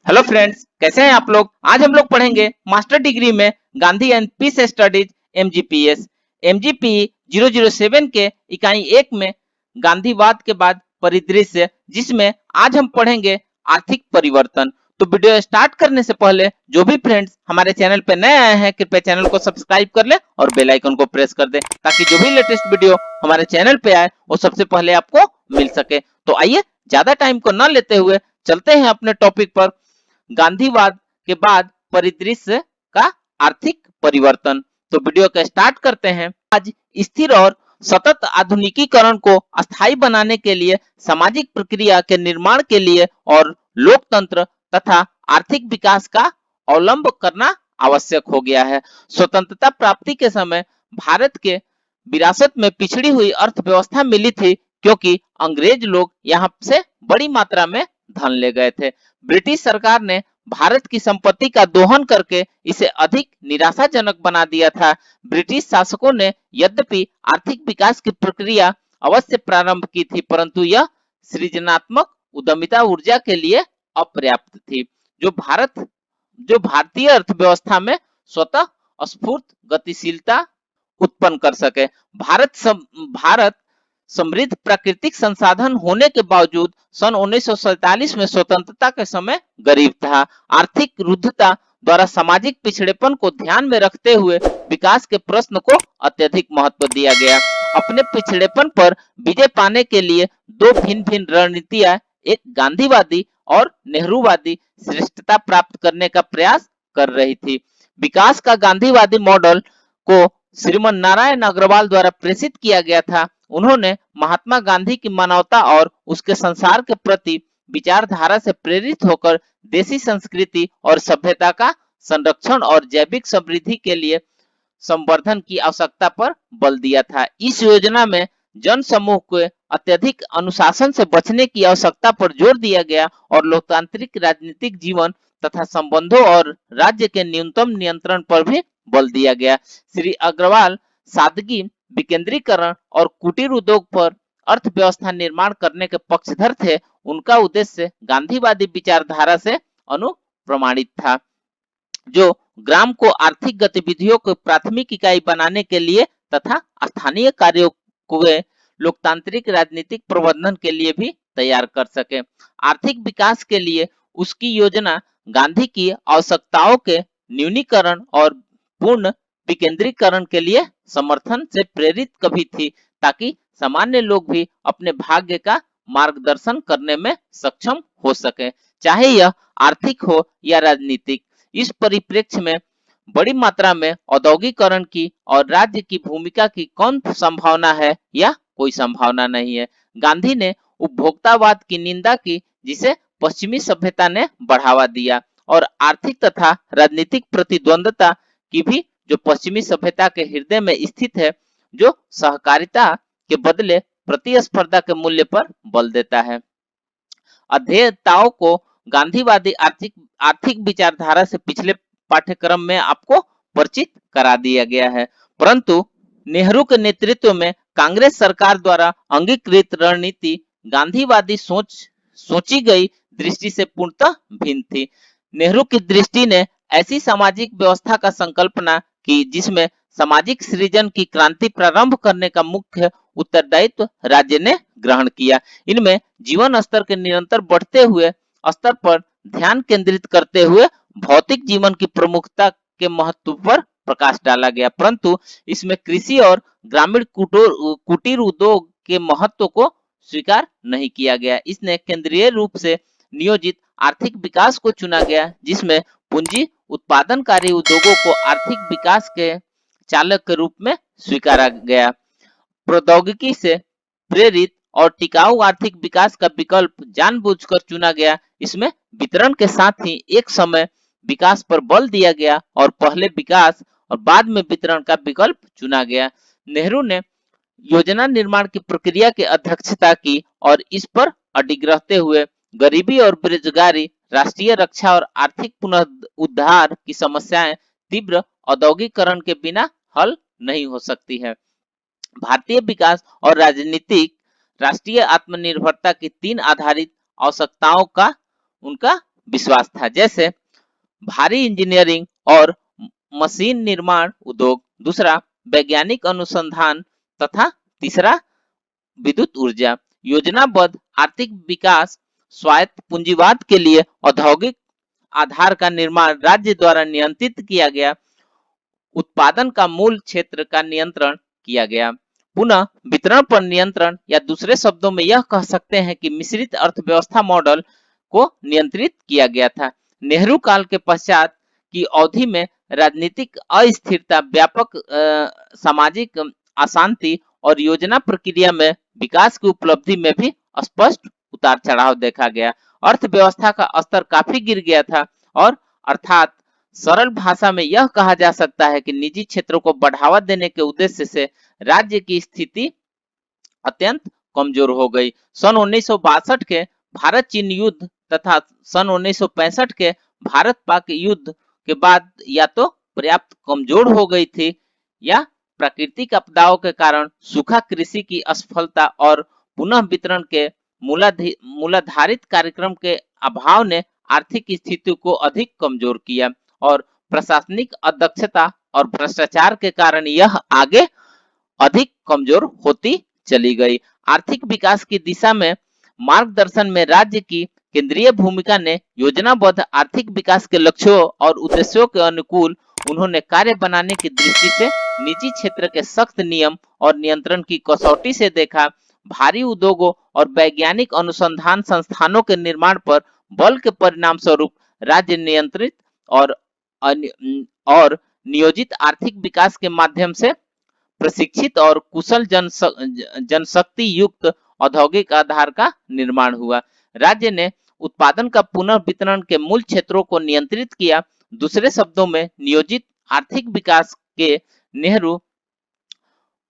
Hello friends, कैसे हैं आप लोग। आज हम लोग पढ़ेंगे मास्टर डिग्री में Gandhi and peace studies MGPS MGP 007 के इकाई 1 में गांधीवाद के बाद परिदृश्य, जिसमें आज हम पढ़ेंगे आर्थिक परिवर्तन। तो वीडियो स्टार्ट करने से पहले जो भी फ्रेंड्स हमारे चैनल पे नए आए हैं, कृपया चैनल को सब्सक्राइब कर ले और बेल आइकन को प्रेस कर दे, ताकि जो भी लेटेस्ट वीडियो हमारे चैनल पे आए वो सबसे पहले आपको मिल सके। तो आइए ज्यादा टाइम को न लेते हुए चलते हैं अपने टॉपिक पर। गांधीवाद के बाद परिदृश्य का आर्थिक परिवर्तन। तो वीडियो का स्टार्ट करते हैं। आज स्थिर और सतत आधुनिकीकरण को अस्थायी बनाने के लिए, सामाजिक प्रक्रिया के निर्माण के लिए और लोकतंत्र तथा आर्थिक विकास का अवलंब करना आवश्यक हो गया है। स्वतंत्रता प्राप्ति के समय भारत के विरासत में पिछड़ी हुई अर्थव्यवस्था मिली थी, क्योंकि अंग्रेज लोग यहाँ से बड़ी मात्रा में धन ले गए थे। ब्रिटिश सरकार ने भारत की संपत्ति का दोहन करके इसे अधिक निराशाजनक बना दिया था। ब्रिटिश शासकों ने यद्यपि आर्थिक विकास की प्रक्रिया अवश्य प्रारंभ की थी, परंतु यह सृजनात्मक उद्यमिता ऊर्जा के लिए अपर्याप्त थी, जो भारतीय अर्थव्यवस्था में स्वतः स्फूर्त गतिशीलता उत्पन्न कर सके। भारत समृद्ध प्राकृतिक संसाधन होने के बावजूद सन 1947 में स्वतंत्रता के समय गरीब था। आर्थिक रुद्धता द्वारा सामाजिक पिछड़ेपन को ध्यान में रखते हुए विकास के प्रश्न को अत्यधिक महत्व दिया गया। अपने पिछड़ेपन पर विजय पाने के लिए दो भिन्न भिन्न रणनीतियां, एक गांधीवादी और नेहरूवादी, श्रेष्ठता प्राप्त करने का प्रयास कर रही थी। विकास का गांधीवादी मॉडल को श्रीमन नारायण अग्रवाल द्वारा प्रेषित किया गया था। उन्होंने महात्मा गांधी की मानवता और उसके संसार के प्रति विचारधारा से प्रेरित होकर देसी संस्कृति और सभ्यता का संरक्षण और जैविक समृद्धि के लिए संवर्धन की आवश्यकता पर बल दिया था। इस योजना में जन समूह को अत्यधिक अनुशासन से बचने की आवश्यकता पर जोर दिया गया और लोकतांत्रिक राजनीतिक जीवन तथा संबंधों और राज्य के न्यूनतम नियंत्रण पर भी बल दिया गया। श्री अग्रवाल सादगी, विकेंद्रीकरण और कुटीर उद्योग पर अर्थव्यवस्था निर्माण करने के पक्षधर थे। उनका उद्देश्य गांधीवादी विचारधारा से अनुप्रमाणित था, जो ग्राम को आर्थिक गतिविधियों को प्राथमिक इकाई बनाने के लिए तथा स्थानीय कार्यों को लोकतांत्रिक राजनीतिक प्रबंधन के लिए भी तैयार कर सके। आर्थिक विकास के लिए उसकी योजना गांधी की आवश्यकताओं के न्यूनीकरण और पूर्ण विकेंद्रीकरण के लिए समर्थन से प्रेरित कभी थी, ताकि सामान्य लोग भी अपने भाग्य का मार्गदर्शन करने में सक्षम हो सके, चाहे यह आर्थिक हो या राजनीतिक। इस परिप्रेक्ष्य में बड़ी मात्रा में औद्योगिकरण की और राज्य की भूमिका की कौन संभावना है या कोई संभावना नहीं है। गांधी ने उपभोक्तावाद की निंदा की, जिसे पश्चिमी सभ्यता ने बढ़ावा दिया, और आर्थिक तथा राजनीतिक प्रतिद्वंदता की भी, जो पश्चिमी सभ्यता के हृदय में स्थित है, जो सहकारिता के बदले प्रतिस्पर्धा के मूल्य पर बल देता है। अध्येताओं को गांधीवादी आर्थिक आर्थिक विचारधारा से पिछले पाठ्यक्रम में आपको परिचित करा दिया गया है, परंतु नेहरू के नेतृत्व में कांग्रेस सरकार द्वारा अंगीकृत रणनीति गांधीवादी सोची गई दृष्टि से पूर्णतः भिन्न थी। नेहरू की दृष्टि ने ऐसी सामाजिक व्यवस्था का संकल्पना की जिसमें सामाजिक सृजन की क्रांति प्रारंभ करने का मुख्य उत्तरदायित्व राज्य ने ग्रहण किया। इनमें जीवन स्तर के निरंतर बढ़ते हुए स्तर पर ध्यान केंद्रित करते हुए भौतिक जीवन की प्रमुखता के महत्व पर प्रकाश डाला गया, परंतु इसमें कृषि और ग्रामीण कुटीर उद्योग के महत्व को स्वीकार नहीं किया गया। इसने केंद्रीय रूप से नियोजित आर्थिक विकास को चुना गया, जिसमें पूंजी उत्पादनकारी उद्योगों को आर्थिक विकास के चालक के रूप में स्वीकारा गया। प्रौद्योगिकी से प्रेरित और टिकाऊ आर्थिक विकास का विकल्प जानबूझकर चुना गया। इसमें वितरण के साथ ही एक समय विकास पर बल दिया गया और पहले विकास और बाद में वितरण का विकल्प चुना गया। नेहरू ने योजना निर्माण की प्रक्रिया की अध्यक्षता की और इस पर अडिग रहते हुए गरीबी और बेरोजगारी, राष्ट्रीय रक्षा और आर्थिक पुनरुद्धार की समस्याएं तीव्र औद्योगिकरण के बिना हल नहीं हो सकती है। भारतीय विकास और राजनीतिक राष्ट्रीय आत्मनिर्भरता की तीन आधारित आवश्यकताओं का उनका विश्वास था, जैसे भारी इंजीनियरिंग और मशीन निर्माण उद्योग, दूसरा वैज्ञानिक अनुसंधान तथा तीसरा विद्युत ऊर्जा। योजनाबद्ध आर्थिक विकास स्वायत्त पूंजीवाद के लिए औद्योगिक आधार का निर्माण राज्य द्वारा नियंत्रित किया गया, उत्पादन का मूल क्षेत्र का नियंत्रण किया गया, पुनः वितरण पर नियंत्रण, या दूसरे शब्दों में यह कह सकते हैं कि मिश्रित अर्थव्यवस्था मॉडल को नियंत्रित किया गया था। नेहरू काल के पश्चात की अवधि में राजनीतिक अस्थिरता, व्यापक सामाजिक अशांति और योजना प्रक्रिया में विकास की उपलब्धि में भी स्पष्ट उतार चढ़ाव देखा गया। अर्थव्यवस्था का स्तर काफी गिर गया था और अर्थात सरल भाषा में यह कहा जा सकता है कि निजी क्षेत्रों को बढ़ावा देने के उद्देश्य से राज्य की स्थिति अत्यंत कमजोर हो गई। सन 1962 के भारत चीन युद्ध तथा सन 1965 के भारत पाक युद्ध के बाद या तो पर्याप्त कमजोर हो गई थी, या प्राकृतिक आपदाओं के कारण सूखा, कृषि की असफलता और पुनः वितरण के मूलाधारित कार्यक्रम के अभाव ने आर्थिक स्थिति को अधिक कमजोर किया, और प्रशासनिक अदक्षता और भ्रष्टाचार के कारण यह आगे अधिक कमजोर होती चली गई। आर्थिक विकास की दिशा में मार्गदर्शन में राज्य की केंद्रीय भूमिका ने योजनाबद्ध आर्थिक विकास के लक्ष्यों और उद्देश्यों के अनुकूल उन्होंने कार्य बनाने की दृष्टि से निजी क्षेत्र के सख्त नियम और नियंत्रण की कसौटी से देखा, भारी उद्योगों और वैज्ञानिक अनुसंधान संस्थानों के निर्माण पर बल के परिणाम स्वरूप राज्य नियंत्रित और नियोजित आर्थिक विकास के माध्यम से प्रशिक्षित और कुशल जनशक्ति युक्त औद्योगिक आधार का निर्माण हुआ। राज्य ने उत्पादन का पुनः वितरण के मूल क्षेत्रों को नियंत्रित किया। दूसरे शब्दों में नियोजित आर्थिक विकास के नेहरू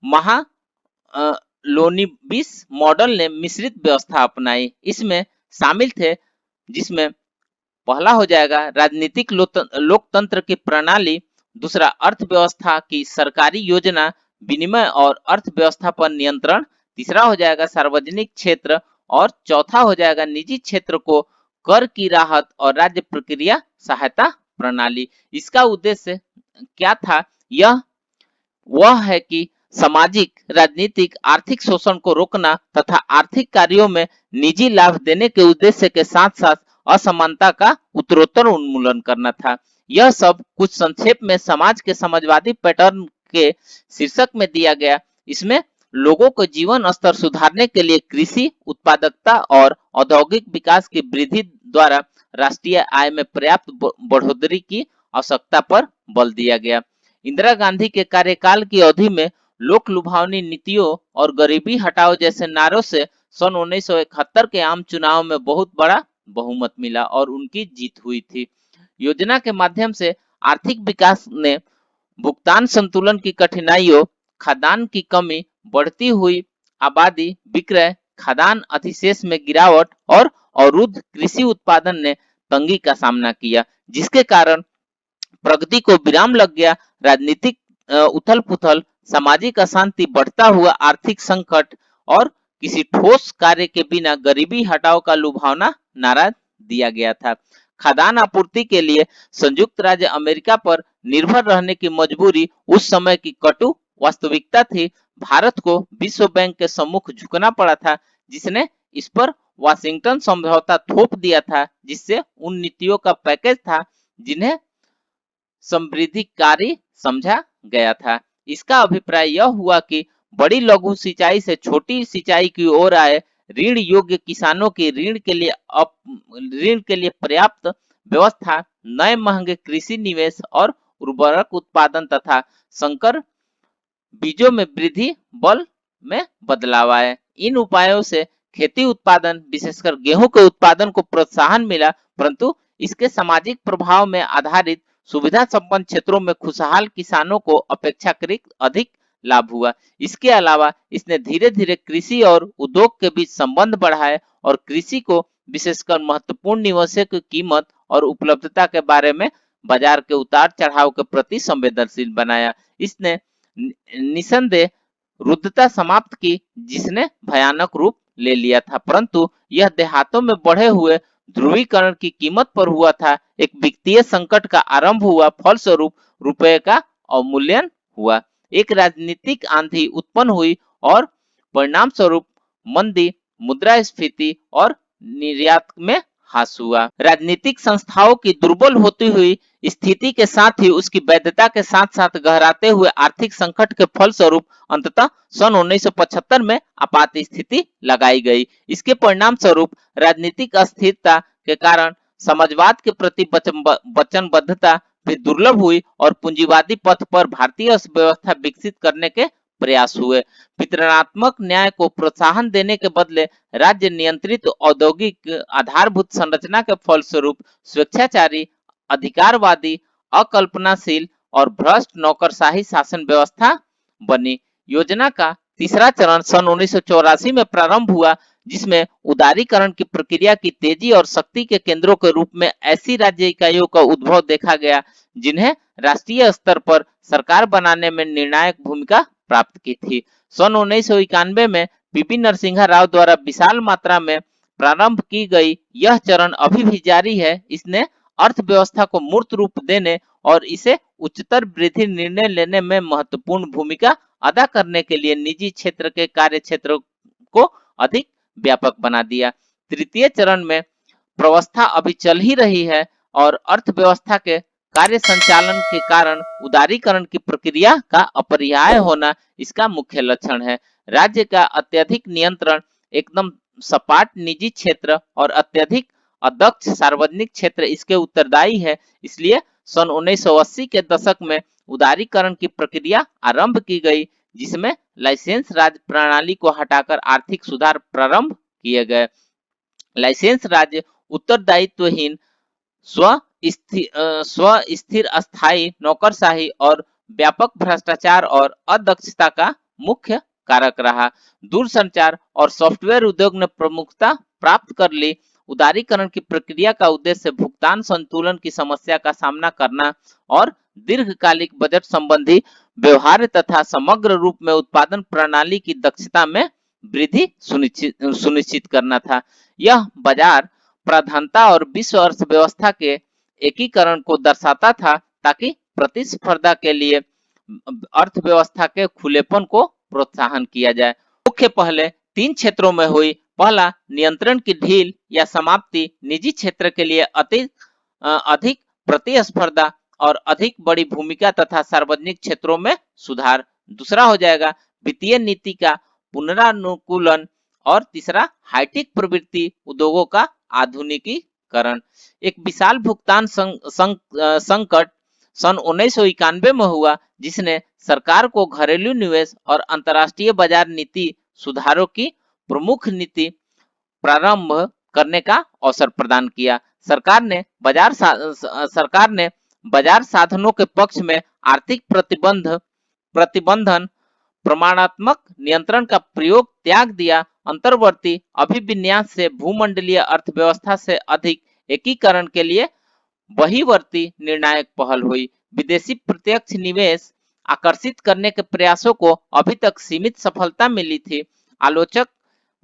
महालोनिबिस मॉडल ने मिश्रित व्यवस्था अपनाई। इसमें शामिल थे, जिसमें पहला हो जाएगा राजनीतिक लोकतंत्र की प्रणाली, दूसरा अर्थव्यवस्था की सरकारी योजना विनिमय और अर्थव्यवस्था पर नियंत्रण, तीसरा हो जाएगा सार्वजनिक क्षेत्र, और चौथा हो जाएगा निजी क्षेत्र को कर की राहत और राज्य प्रक्रिया सहायता प्रणाली। इसका उद्देश्य क्या था? वह है कि सामाजिक, राजनीतिक, आर्थिक शोषण को रोकना तथा आर्थिक कार्यों में निजी लाभ देने के उद्देश्य के साथ साथ असमानता का उत्तरोत्तर उन्मूलन करना था। यह सब कुछ संक्षेप में समाज के समाजवादी पैटर्न के शीर्षक में दिया गया। इसमें लोगों को जीवन स्तर सुधारने के लिए कृषि उत्पादकता और औद्योगिक विकास की वृद्धि द्वारा राष्ट्रीय आय में पर्याप्त बढ़ोतरी की आवश्यकता पर बल दिया गया। इंदिरा गांधी के कार्यकाल की अवधि में लोक लुभावनी नीतियों और गरीबी हटाओ जैसे नारों से सन 1971 के आम चुनाव में बहुत बड़ा बहुमत मिला और उनकी जीत हुई थी। योजना के माध्यम से आर्थिक विकास ने भुगतान संतुलन की कठिनाइयों, खाद्यान्न की कमी, बढ़ती हुई आबादी, विक्रय, खाद्यान्न अधिशेष में गिरावट और अवरुद्ध कृषि उत्पादन ने तंगी का सामना किया, जिसके कारण प्रगति को विराम लग गया। राजनीतिक उथल पुथल, सामाजिक अशांति, बढ़ता हुआ आर्थिक संकट और किसी ठोस कार्य के बिना गरीबी हटाओ का लुभावना नारा दिया गया था। खाद्यान्न आपूर्ति के लिए संयुक्त राज्य अमेरिका पर निर्भर रहने की मजबूरी उस समय की कटु वास्तविकता थी। भारत को विश्व बैंक के सम्मुख झुकना पड़ा था, जिसने इस पर वाशिंगटन समझौता थोप दिया था, जिससे उन नीतियों का पैकेज था जिन्हें समृद्धिकारी समझा गया था। इसका अभिप्राय यह हुआ कि बड़ी लघु सिंचाई से छोटी सिंचाई की ओर आए, ऋण योग्य किसानों की ऋण के लिए पर्याप्त व्यवस्था, नए महंगे कृषि निवेश और उर्वरक उत्पादन तथा संकर बीजों में वृद्धि, बल में बदलाव आए। इन उपायों से खेती उत्पादन, विशेषकर गेहूं के उत्पादन को प्रोत्साहन मिला, परंतु इसके सामाजिक प्रभाव में आधारित सुविधा संपन्न क्षेत्रों में खुशहाल किसानों को अपेक्षाकृत अधिक लाभ हुआ। इसके अलावा इसने धीरे धीरे कृषि और उद्योग के बीच संबंध बढ़ाए और कृषि को विशेषकर महत्वपूर्ण निवेशों की कीमत और उपलब्धता के बारे में बाजार के उतार चढ़ाव के प्रति संवेदनशील बनाया। इसने निसंदेह रुद्धता समाप्त की, जिसने भयानक रूप ले लिया था, परंतु यह देहातों में बढ़े हुए ध्रुवीकरण की कीमत पर हुआ था। एक वित्तीय संकट का आरंभ हुआ, फलस्वरूप रुपये का अवमूल्यन हुआ। एक राजनीतिक आंधी उत्पन्न हुई और परिणाम स्वरूप मंदी, मुद्रास्फीति और निर्यात में ह्रास हुआ। राजनीतिक संस्थाओं की दुर्बल होती हुई स्थिति के साथ ही उसकी वैधता के साथ साथ गहराते हुए आर्थिक संकट के फलस्वरूप अंततः सन 1975 में आपात स्थिति लगाई गई। इसके परिणाम स्वरूप राजनीतिक अस्थिरता के कारण समाजवाद के प्रति वचनबद्धता भी दुर्लभ हुई और पूंजीवादी पथ पर भारतीय अर्थव्यवस्था विकसित करने के प्रयास हुए। वितरणात्मक न्याय को प्रोत्साहन देने के बदले राज्य नियंत्रित औद्योगिक आधारभूत संरचना के फलस्वरूप स्वेच्छाचारी, अधिकारवादी, अकल्पनाशील और भ्रष्ट नौकरशाही शासन व्यवस्था बनी। योजना का तीसरा चरण सन 1984 में प्रारंभ हुआ, जिसमें उदारीकरण की प्रक्रिया की तेजी और शक्ति के केंद्रों के रूप में ऐसी राज्य इकाइयों का उद्भव देखा गया जिन्हें राष्ट्रीय स्तर पर सरकार बनाने में निर्णायक भूमिका प्राप्त की थी। सन 1991 में पीपी नरसिम्हा राव द्वारा विशाल मात्रा में प्रारंभ की गई यह चरण अभी भी जारी है। इसने अर्थव्यवस्था को मूर्त रूप देने और इसे उच्चतर वृद्धि निर्णय लेने में महत्वपूर्ण भूमिका अदा करने के लिए निजी क्षेत्र के कार्य क्षेत्र को अधिक व्यापक बना दिया। तृतीय चरण में व्यवस्था अभी चल ही रही है और अर्थव्यवस्था के कार्य संचालन के कारण उदारीकरण की प्रक्रिया का अपरिहार्य होना इसका मुख्य लक्षण है। राज्य का अत्यधिक नियंत्रण, एकदम सपाट निजी क्षेत्र और अत्यधिक अदक्ष सार्वजनिक क्षेत्र इसके उत्तरदायी है। इसलिए सन 1980 के दशक में उदारीकरण की प्रक्रिया आरंभ की गई, जिसमें लाइसेंस राज प्रणाली को हटाकर आर्थिक सुधार प्रारंभ किए गए। लाइसेंस राज्य उत्तरदायित्वहीन, स्वस्थिर अस्थायी नौकरशाही और व्यापक भ्रष्टाचार और अदक्षता का मुख्य कारक रहा। दूरसंचार और सॉफ्टवेयर उद्योग ने प्रमुखता प्राप्त कर ली। उदारीकरण की प्रक्रिया का उद्देश्य भुगतान संतुलन की समस्या का सामना करना और दीर्घकालिक बजट संबंधी व्यवहार तथा समग्र रूप में उत्पादन प्रणाली की दक्षता में वृद्धि सुनिश्चित करना था। यह बाजार प्रधानता और विश्व अर्थव्यवस्था के एकीकरण को दर्शाता था, ताकि प्रतिस्पर्धा के लिए अर्थव्यवस्था के खुलेपन को प्रोत्साहन किया जाए। मुख्य पहले तीन क्षेत्रों में हुई। पहला, नियंत्रण की ढील या समाप्ति, निजी क्षेत्र के लिए अधिक प्रतिस्पर्धा और अधिक बड़ी भूमिका तथा सार्वजनिक क्षेत्रों में सुधार। दूसरा हो जाएगा वित्तीय नीति का पुनरानुकूलन और तीसरा हाईटेक प्रवृत्ति उद्योगों का आधुनिकीकरण। एक विशाल भुगतान संकट सन 1991 में हुआ, जिसने सरकार को घरेलू निवेश और अंतर्राष्ट्रीय बाजार नीति सुधारों की प्रमुख नीति प्रारंभ करने का अवसर प्रदान किया। सरकार ने बाजार साधनों के पक्ष में आर्थिक प्रतिबंधन, प्रमाणात्मक नियंत्रण का प्रयोग त्याग दिया। अंतर्वर्ती अभिविन्यास से भूमंडलीय अर्थव्यवस्था से अधिक एकीकरण के लिए बहिर्वर्ती निर्णायक पहल हुई। विदेशी प्रत्यक्ष निवेश आकर्षित करने के प्रयासों को अभी तक सीमित सफलता मिली थी। आलोचक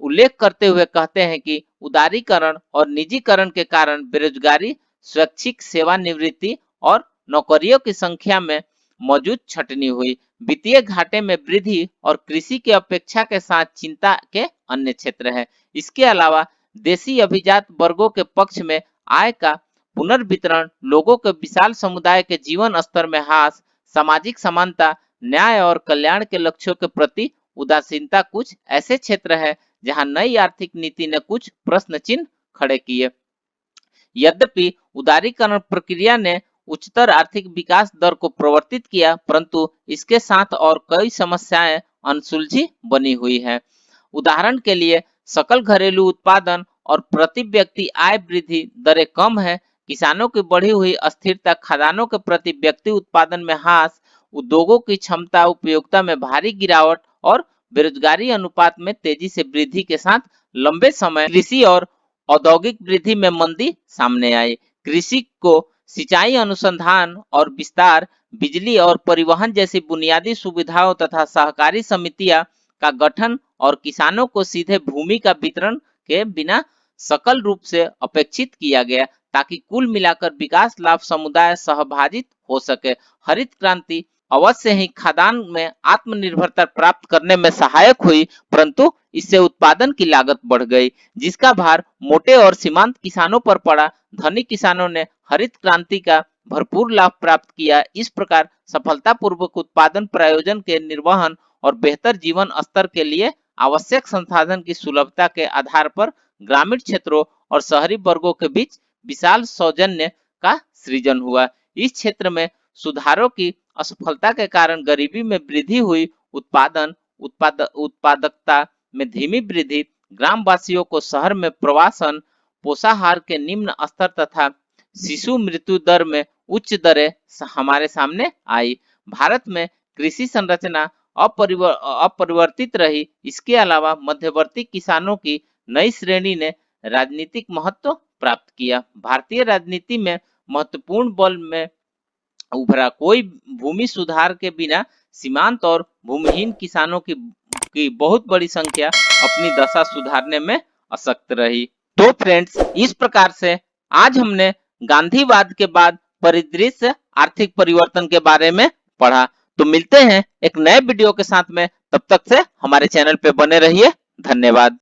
उल्लेख करते हुए कहते हैं कि उदारीकरण और निजीकरण के कारण बेरोजगारी, स्वैच्छिक सेवानिवृत्ति और नौकरियों की संख्या में मौजूद छटनी हुई। वित्तीय घाटे में वृद्धि और कृषि की अपेक्षा के साथ चिंता के अन्य क्षेत्र है। इसके अलावा देशी अभिजात वर्गों के पक्ष में आय का पुनर्वितरण, लोगों के विशाल समुदाय के जीवन स्तर में ह्रास, सामाजिक समानता, न्याय और कल्याण के लक्ष्यों के प्रति उदासीनता कुछ ऐसे क्षेत्र है जहां नई आर्थिक नीति ने कुछ प्रश्न चिन्ह खड़े किए। यद्यपि उदारीकरण प्रक्रिया ने उच्चतर आर्थिक विकास दर को प्रवर्तित किया, परंतु इसके साथ और कई समस्याएं अनसुलझी बनी हुई है। उदाहरण के लिए सकल घरेलू उत्पादन और प्रति व्यक्ति आय वृद्धि दरें कम है, किसानों की बढ़ी हुई अस्थिरता, खदानों के प्रति व्यक्ति उत्पादन में ह्रास, उद्योगों की क्षमता उपयोगिता में भारी गिरावट और बेरोजगारी अनुपात में तेजी से वृद्धि के साथ लंबे समय कृषि और औद्योगिक वृद्धि में मंदी सामने आई। कृषि को सिंचाई, अनुसंधान और विस्तार, बिजली और परिवहन जैसी बुनियादी सुविधाओं तथा सहकारी समितियां का गठन और किसानों को सीधे भूमि का वितरण के बिना सकल रूप से अपेक्षित किया गया ताकि कुल मिलाकर विकास लाभ समुदाय सहभागित हो सके। हरित क्रांति अवश्य ही खाद्यान्न में आत्मनिर्भरता प्राप्त करने में सहायक हुई, परंतु इससे उत्पादन की लागत बढ़ गई, जिसका भार मोटे और सीमांत किसानों पर पड़ा। धनी किसानों ने हरित क्रांति का भरपूर लाभ प्राप्त किया। इस प्रकार सफलतापूर्वक उत्पादन प्रयोजन के निर्वहन और बेहतर जीवन स्तर के लिए आवश्यक संसाधन की सुलभता के आधार पर ग्रामीण क्षेत्रों और शहरी वर्गों के बीच विशाल सौजन्य का सृजन हुआ। इस क्षेत्र में सुधारों की असफलता के कारण गरीबी में वृद्धि हुई, उत्पादकता में धीमी वृद्धि, ग्रामवासियों को शहर में प्रवासन, पोषाहार के निम्न स्तर तथा शिशु मृत्यु दर में उच्च दरें हमारे सामने आई। भारत में कृषि संरचना अपरिवर्तित रही। इसके अलावा मध्यवर्ती किसानों की नई श्रेणी ने राजनीतिक महत्व प्राप्त किया। भारतीय राजनीति में महत्वपूर्ण बल में उभरा। कोई भूमि सुधार के बिना सीमांत और भूमिहीन किसानों की बहुत बड़ी संख्या अपनी दशा सुधारने में अशक्त रही। तो फ्रेंड्स, इस प्रकार से आज हमने गांधीवाद के बाद परिदृश्य आर्थिक परिवर्तन के बारे में पढ़ा। तो मिलते हैं एक नए वीडियो के साथ में, तब तक से हमारे चैनल पे बने रहिए। धन्यवाद।